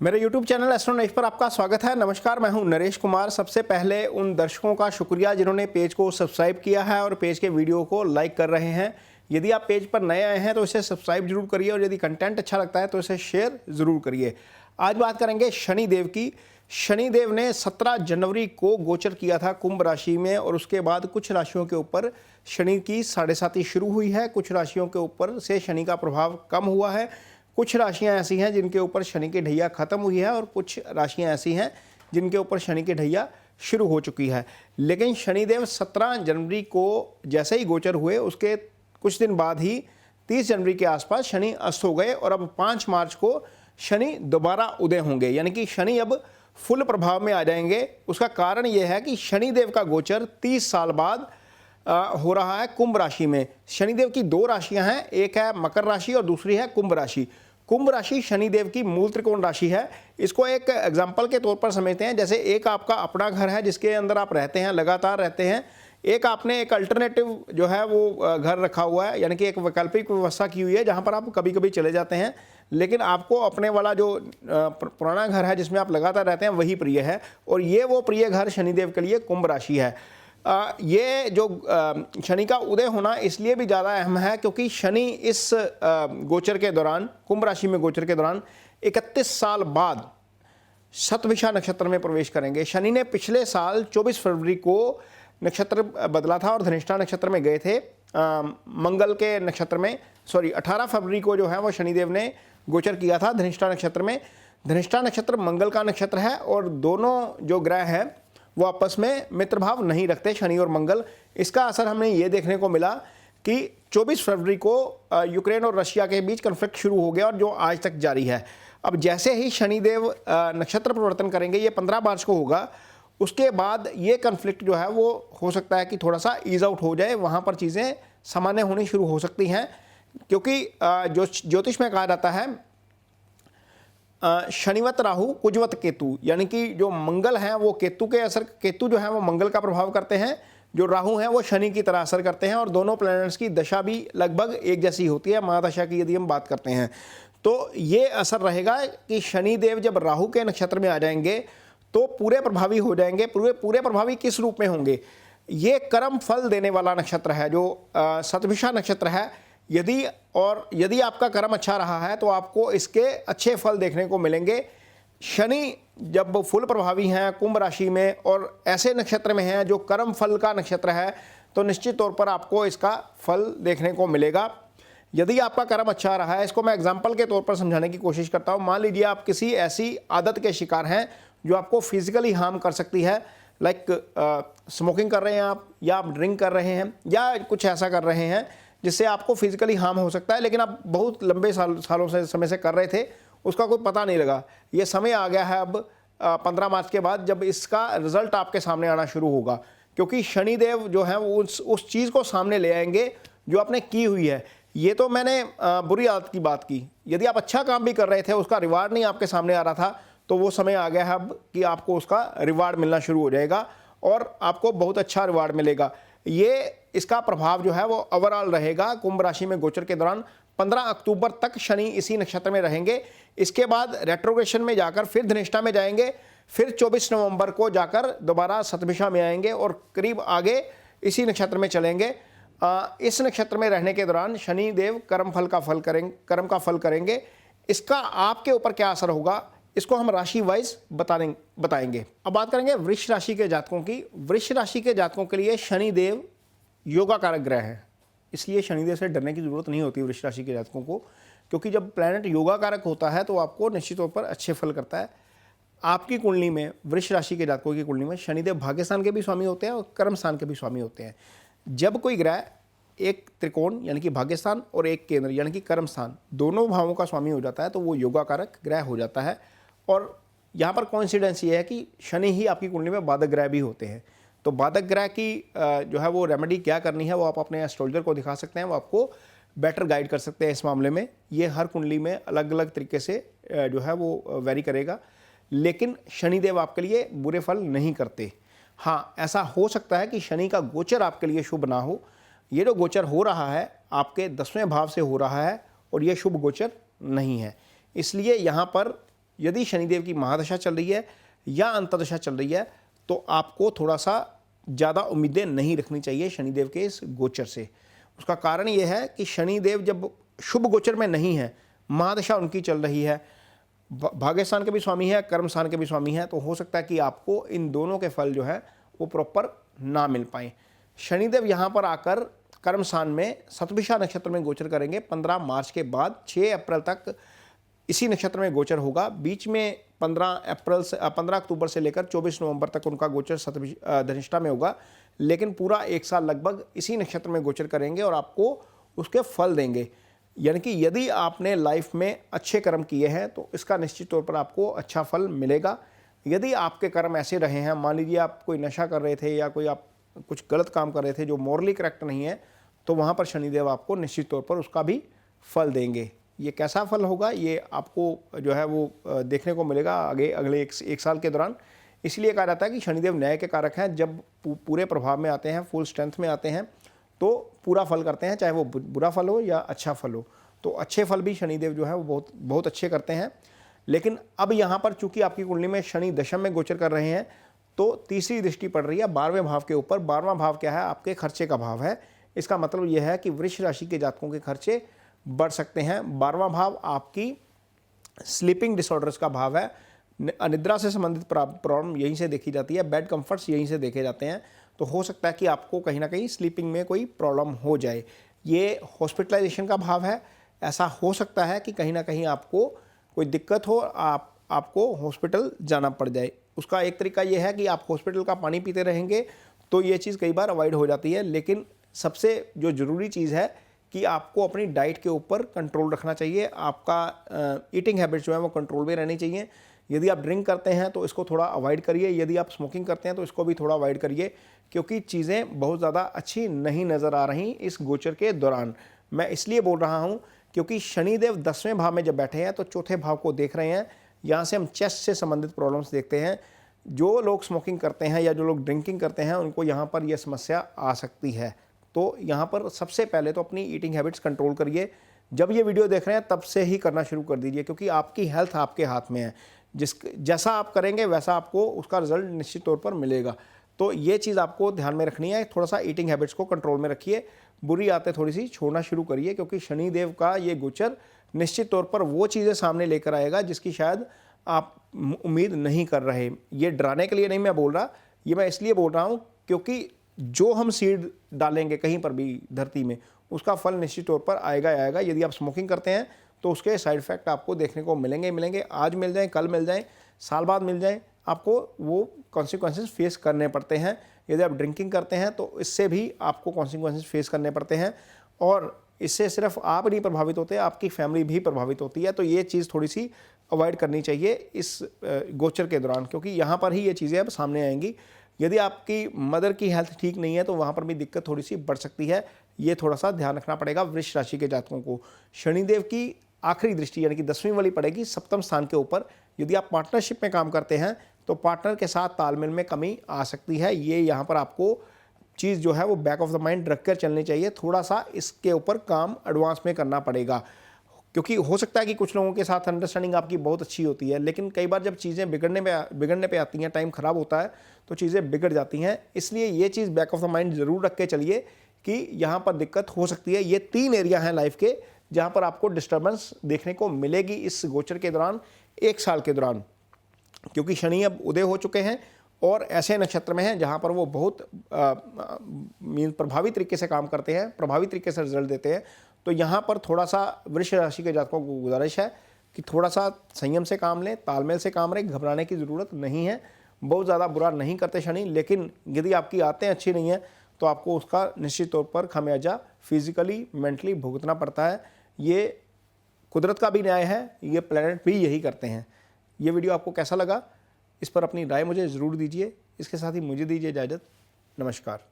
मेरे YouTube channel astro Naresh पर आपका स्वागत है। नमस्कार, मैं हूं नरेश कुमार। सबसे पहले उन दर्शकों का शुक्रिया जिन्होंने पेज को सब्सक्राइब किया है और पेज के वीडियो को लाइक कर रहे हैं। यदि आप पेज पर नए आए हैं तो इसे सब्सक्राइब जरूर करिए और यदि कंटेंट अच्छा लगता है तो इसे शेयर ज़रूर करिए। आज बात करेंगे शनिदेव की। शनिदेव ने 17 जनवरी को गोचर किया था कुंभ राशि में और उसके बाद कुछ राशियों के ऊपर शनि की साढ़े साती शुरू हुई है। कुछ राशियों के ऊपर से शनि का प्रभाव कम हुआ है। कुछ राशियां ऐसी हैं जिनके ऊपर शनि की ढैया खत्म हुई है और कुछ राशियां ऐसी हैं जिनके ऊपर शनि की ढैया शुरू हो चुकी है। लेकिन शनिदेव 17 जनवरी को जैसे ही गोचर हुए उसके कुछ दिन बाद ही 30 जनवरी के आसपास शनि अस्त हो गए और अब 5 मार्च को शनि दोबारा उदय होंगे, यानी कि शनि अब फुल प्रभाव में आ जाएंगे। उसका कारण यह है कि शनिदेव का गोचर 30 साल बाद हो रहा है कुंभ राशि में। शनिदेव की 2 राशियां हैं, एक है मकर राशि और दूसरी है कुंभ राशि। कुंभ राशि शनिदेव की मूल त्रिकोण राशि है। इसको एक एग्जाम्पल के तौर पर समझते हैं, जैसे एक आपका अपना घर है जिसके अंदर आप रहते हैं, लगातार रहते हैं। एक आपने एक अल्टरनेटिव जो है वो घर रखा हुआ है, यानी कि एक वैकल्पिक व्यवस्था की हुई है जहां पर आप कभी कभी चले जाते हैं, लेकिन आपको अपने वाला जो पुराना घर है जिसमें आप लगातार रहते हैं वही प्रिय है। और ये वो प्रिय घर शनिदेव के लिए कुंभ राशि है। ये जो शनि का उदय होना इसलिए भी ज़्यादा अहम है क्योंकि शनि इस गोचर के दौरान, कुंभ राशि में गोचर के दौरान 31 साल बाद शतभिषा नक्षत्र में प्रवेश करेंगे। शनि ने पिछले साल 24 फरवरी को नक्षत्र बदला था और धनिष्ठा नक्षत्र में गए थे। मंगल के नक्षत्र में 18 फरवरी को जो है वो शनिदेव ने गोचर किया था धनिष्ठा नक्षत्र में। धनिष्ठा नक्षत्र मंगल का नक्षत्र है और दोनों जो ग्रह हैं वो आपस में मित्र भाव नहीं रखते, शनि और मंगल। इसका असर हमें ये देखने को मिला कि 24 फरवरी को यूक्रेन और रशिया के बीच कन्फ्लिक्ट शुरू हो गया और जो आज तक जारी है। अब जैसे ही शनिदेव नक्षत्र परिवर्तन करेंगे, ये 15 मार्च को होगा, उसके बाद ये कन्फ्लिक्ट जो है वो हो सकता है कि थोड़ा सा ईज आउट हो जाए, वहाँ पर चीज़ें सामान्य होनी शुरू हो सकती हैं। क्योंकि जो ज्योतिष में कहा जाता है शनिवत राहु कुजवत केतु, यानी कि जो मंगल हैं वो केतु के असर, केतु जो है वो मंगल का प्रभाव करते हैं, जो राहु हैं वो शनि की तरह असर करते हैं और दोनों प्लैनेट्स की दशा भी लगभग एक जैसी होती है। महादशा की यदि हम बात करते हैं तो ये असर रहेगा कि शनिदेव जब राहु के नक्षत्र में आ जाएंगे तो पूरे प्रभावी हो जाएंगे। पूरे प्रभावी किस रूप में होंगे? ये कर्म फल देने वाला नक्षत्र है जो शतभिषा नक्षत्र है। यदि आपका कर्म अच्छा रहा है तो आपको इसके अच्छे फल देखने को मिलेंगे। शनि जब फुल प्रभावी हैं कुंभ राशि में और ऐसे नक्षत्र में हैं जो कर्म फल का नक्षत्र है, तो निश्चित तौर पर आपको इसका फल देखने को मिलेगा। यदि आपका कर्म अच्छा रहा है, इसको मैं एग्जाम्पल के तौर पर समझाने की कोशिश करता हूँ। मान लीजिए आप किसी ऐसी आदत के शिकार हैं जो आपको फिजिकली हार्म कर सकती है, लाइक स्मोकिंग कर रहे हैं आप, या आप ड्रिंक कर रहे हैं, या कुछ ऐसा कर रहे हैं जिससे आपको फिजिकली हार्म हो सकता है, लेकिन आप बहुत लंबे सालों से समय से कर रहे थे, उसका कोई पता नहीं लगा। ये समय आ गया है अब 15 मार्च के बाद जब इसका रिजल्ट आपके सामने आना शुरू होगा, क्योंकि शनिदेव जो है वो उस चीज़ को सामने ले आएंगे जो आपने की हुई है। ये तो मैंने बुरी आदत की बात की। यदि आप अच्छा काम भी कर रहे थे, उसका रिवार्ड नहीं आपके सामने आ रहा था, तो वो समय आ गया है अब कि आपको उसका रिवार्ड मिलना शुरू हो जाएगा और आपको बहुत अच्छा रिवार्ड मिलेगा। ये इसका प्रभाव जो है वो ओवरऑल रहेगा कुंभ राशि में गोचर के दौरान। 15 अक्टूबर तक शनि इसी नक्षत्र में रहेंगे। इसके बाद रेट्रोग्रेशन में जाकर फिर धनिष्ठा में जाएंगे, फिर 24 नवंबर को जाकर दोबारा शतभिषा में आएंगे और करीब आगे इसी नक्षत्र में चलेंगे। इस नक्षत्र में रहने के दौरान शनिदेव कर्म का फल करेंगे। इसका आपके ऊपर क्या असर होगा, इसको हम राशि वाइज बताएंगे। अब बात करेंगे वृष राशि के जातकों की। वृष राशि के जातकों के लिए शनिदेव योगा कारक ग्रह है, इसलिए शनिदेव से डरने की जरूरत नहीं होती वृष राशि के जातकों को, क्योंकि जब प्लैनेट योगा कारक होता है तो आपको निश्चित तौर पर अच्छे फल करता है। आपकी कुंडली में, वृष राशि के जातकों की कुंडली में शनिदेव भाग्यस्थान के भी स्वामी होते हैं और कर्म स्थान के भी स्वामी होते हैं। जब कोई ग्रह एक त्रिकोण यानी कि भाग्यस्थान और एक केंद्र यानी कि कर्म स्थान, दोनों भावों का स्वामी हो जाता है तो वो योगा कारक ग्रह हो जाता है। और यहाँ पर कोइंसिडेंस ये है कि शनि ही आपकी कुंडली में बाधक ग्रह भी होते हैं। तो बाधक ग्रह की जो है वो रेमेडी क्या करनी है वो आप अपने एस्ट्रोलॉजर को दिखा सकते हैं, वो आपको बेटर गाइड कर सकते हैं इस मामले में। ये हर कुंडली में अलग अलग तरीके से जो है वो वेरी करेगा, लेकिन शनिदेव आपके लिए बुरे फल नहीं करते। हाँ, ऐसा हो सकता है कि शनि का गोचर आपके लिए शुभ ना हो। ये जो गोचर हो रहा है आपके 10वें भाव से हो रहा है और ये शुभ गोचर नहीं है, इसलिए यहाँ पर यदि शनिदेव की महादशा चल रही है या अंतर्दशा चल रही है तो आपको थोड़ा सा ज़्यादा उम्मीदें नहीं रखनी चाहिए शनिदेव के इस गोचर से। उसका कारण ये है कि शनिदेव जब शुभ गोचर में नहीं है, महादशा उनकी चल रही है, भाग्य स्थान के भी स्वामी है, कर्म स्थान के भी स्वामी है, तो हो सकता है कि आपको इन दोनों के फल जो है वो प्रॉपर ना मिल पाए। शनिदेव यहाँ पर आकर कर्म स्थान में शतभिषा नक्षत्र में गोचर करेंगे 15 मार्च के बाद 6 अप्रैल तक इसी नक्षत्र में गोचर होगा। बीच में 15 अक्टूबर से लेकर 24 नवंबर तक उनका गोचर धनिष्ठा में होगा, लेकिन पूरा एक साल लगभग इसी नक्षत्र में गोचर करेंगे और आपको उसके फल देंगे। यानी कि यदि आपने लाइफ में अच्छे कर्म किए हैं तो इसका निश्चित तौर पर आपको अच्छा फल मिलेगा। यदि आपके कर्म ऐसे रहे हैं, मान लीजिए आप कोई नशा कर रहे थे या कोई आप कुछ गलत काम कर रहे थे जो मॉरली करेक्ट नहीं है, तो वहाँ पर शनिदेव आपको निश्चित तौर पर उसका भी फल देंगे। ये कैसा फल होगा ये आपको जो है वो देखने को मिलेगा आगे अगले एक साल के दौरान। इसलिए कहा जाता है कि शनिदेव न्याय के कारक हैं। जब पूरे प्रभाव में आते हैं, फुल स्ट्रेंथ में आते हैं, तो पूरा फल करते हैं, चाहे वो बुरा फल हो या अच्छा फल हो। तो अच्छे फल भी शनिदेव जो है वो बहुत बहुत अच्छे करते हैं। लेकिन अब यहाँ पर चूंकि आपकी कुंडली में शनि दशम में गोचर कर रहे हैं, तो तीसरी दृष्टि पड़ रही है 12वें भाव के ऊपर। 12वां भाव क्या है? आपके खर्चे का भाव है। इसका मतलब यह है कि वृष राशि के जातकों के खर्चे बढ़ सकते हैं। 12वां भाव आपकी स्लीपिंग डिसऑर्डर्स का भाव है। अनिद्रा से संबंधित प्रॉब्लम यहीं से देखी जाती है, बेड कंफर्ट्स यहीं से देखे जाते हैं। तो हो सकता है कि आपको कहीं ना कहीं स्लीपिंग में कोई प्रॉब्लम हो जाए। ये हॉस्पिटलाइजेशन का भाव है। ऐसा हो सकता है कि कहीं ना कहीं आपको कोई दिक्कत हो, आपको हॉस्पिटल जाना पड़ जाए। उसका एक तरीका ये है कि आप हॉस्पिटल का पानी पीते रहेंगे तो ये चीज़ कई बार अवॉइड हो जाती है। लेकिन सबसे जो ज़रूरी चीज़ है कि आपको अपनी डाइट के ऊपर कंट्रोल रखना चाहिए। आपका ईटिंग हैबिट्स जो है वो कंट्रोल में रहनी चाहिए। यदि आप ड्रिंक करते हैं तो इसको थोड़ा अवॉइड करिए। यदि आप स्मोकिंग करते हैं तो इसको भी थोड़ा अवॉइड करिए, क्योंकि चीज़ें बहुत ज़्यादा अच्छी नहीं नज़र आ रही इस गोचर के दौरान। मैं इसलिए बोल रहा हूँ क्योंकि शनिदेव 10वें भाव में जब बैठे हैं तो चौथे भाव को देख रहे हैं। यहाँ से हम चेस्ट से संबंधित प्रॉब्लम्स देखते हैं। जो लोग स्मोकिंग करते हैं या जो लोग ड्रिंकिंग करते हैं उनको यहाँ पर यह समस्या आ सकती है। तो यहाँ पर सबसे पहले तो अपनी ईटिंग हैबिट्स कंट्रोल करिए। जब ये वीडियो देख रहे हैं तब से ही करना शुरू कर दीजिए, क्योंकि आपकी हेल्थ आपके हाथ में है। जैसा आप करेंगे वैसा आपको उसका रिजल्ट निश्चित तौर पर मिलेगा। तो ये चीज़ आपको ध्यान में रखनी है। थोड़ा सा ईटिंग हैबिट्स को कंट्रोल में रखिए। बुरी आदतें थोड़ी सी छोड़ना शुरू करिए, क्योंकि शनिदेव का ये गोचर निश्चित तौर पर वो चीज़ें सामने लेकर आएगा जिसकी शायद आप उम्मीद नहीं कर रहे। ये डराने के लिए नहीं मैं बोल रहा, ये मैं इसलिए बोल रहा हूँ क्योंकि जो हम सीड डालेंगे कहीं पर भी धरती में, उसका फल निश्चित तौर पर आएगा आएगा। यदि आप स्मोकिंग करते हैं तो उसके साइड इफेक्ट आपको देखने को मिलेंगे मिलेंगे। आज मिल जाए, कल मिल जाए, साल बाद मिल जाए, आपको वो कॉन्सिक्वेंसेस फेस करने पड़ते हैं। यदि आप ड्रिंकिंग करते हैं तो इससे भी आपको कॉन्सिक्वेंसेस फेस करने पड़ते हैं, और इससे सिर्फ आप नहीं प्रभावित होते, आपकी फैमिली भी प्रभावित होती है। तो ये चीज़ थोड़ी सी अवॉइड करनी चाहिए इस गोचर के दौरान, क्योंकि यहाँ पर ही ये चीज़ें अब सामने आएंगी। यदि आपकी मदर की हेल्थ ठीक नहीं है तो वहाँ पर भी दिक्कत थोड़ी सी बढ़ सकती है। ये थोड़ा सा ध्यान रखना पड़ेगा वृष राशि के जातकों को। शनिदेव की आखिरी दृष्टि यानी कि 10वीं वाली पड़ेगी सप्तम स्थान के ऊपर। यदि आप पार्टनरशिप में काम करते हैं तो पार्टनर के साथ तालमेल में कमी आ सकती है। ये यहाँ पर आपको चीज़ जो है वो बैक ऑफ द माइंड रखकर चलनी चाहिए। थोड़ा सा इसके ऊपर काम एडवांस में करना पड़ेगा, क्योंकि हो सकता है कि कुछ लोगों के साथ अंडरस्टैंडिंग आपकी बहुत अच्छी होती है, लेकिन कई बार जब चीज़ें बिगड़ने पे आती हैं, टाइम ख़राब होता है तो चीज़ें बिगड़ जाती हैं। इसलिए ये चीज़ बैक ऑफ द माइंड ज़रूर रख के चलिए कि यहाँ पर दिक्कत हो सकती है। ये 3 एरिया हैं लाइफ के जहाँ पर आपको डिस्टर्बेंस देखने को मिलेगी इस गोचर के दौरान, 1 साल के दौरान, क्योंकि शनि अब उदय हो चुके हैं और ऐसे नक्षत्र में हैं जहाँ पर वो बहुत प्रभावी तरीके से काम करते हैं, प्रभावी तरीके से रिजल्ट देते हैं। तो यहाँ पर थोड़ा सा वृष राशि के जातकों को गुजारिश है कि थोड़ा सा संयम से काम लें, तालमेल से काम लें, घबराने की ज़रूरत नहीं है। बहुत ज़्यादा बुरा नहीं करते शनि, लेकिन यदि आपकी आदतें अच्छी नहीं हैं तो आपको उसका निश्चित तौर पर खामियाजा फिजिकली मेंटली भुगतना पड़ता है। ये कुदरत का भी न्याय है, ये प्लैनेट भी यही करते हैं। ये वीडियो आपको कैसा लगा, इस पर अपनी राय मुझे ज़रूर दीजिए। इसके साथ ही मुझे दीजिए इजाज़त। नमस्कार।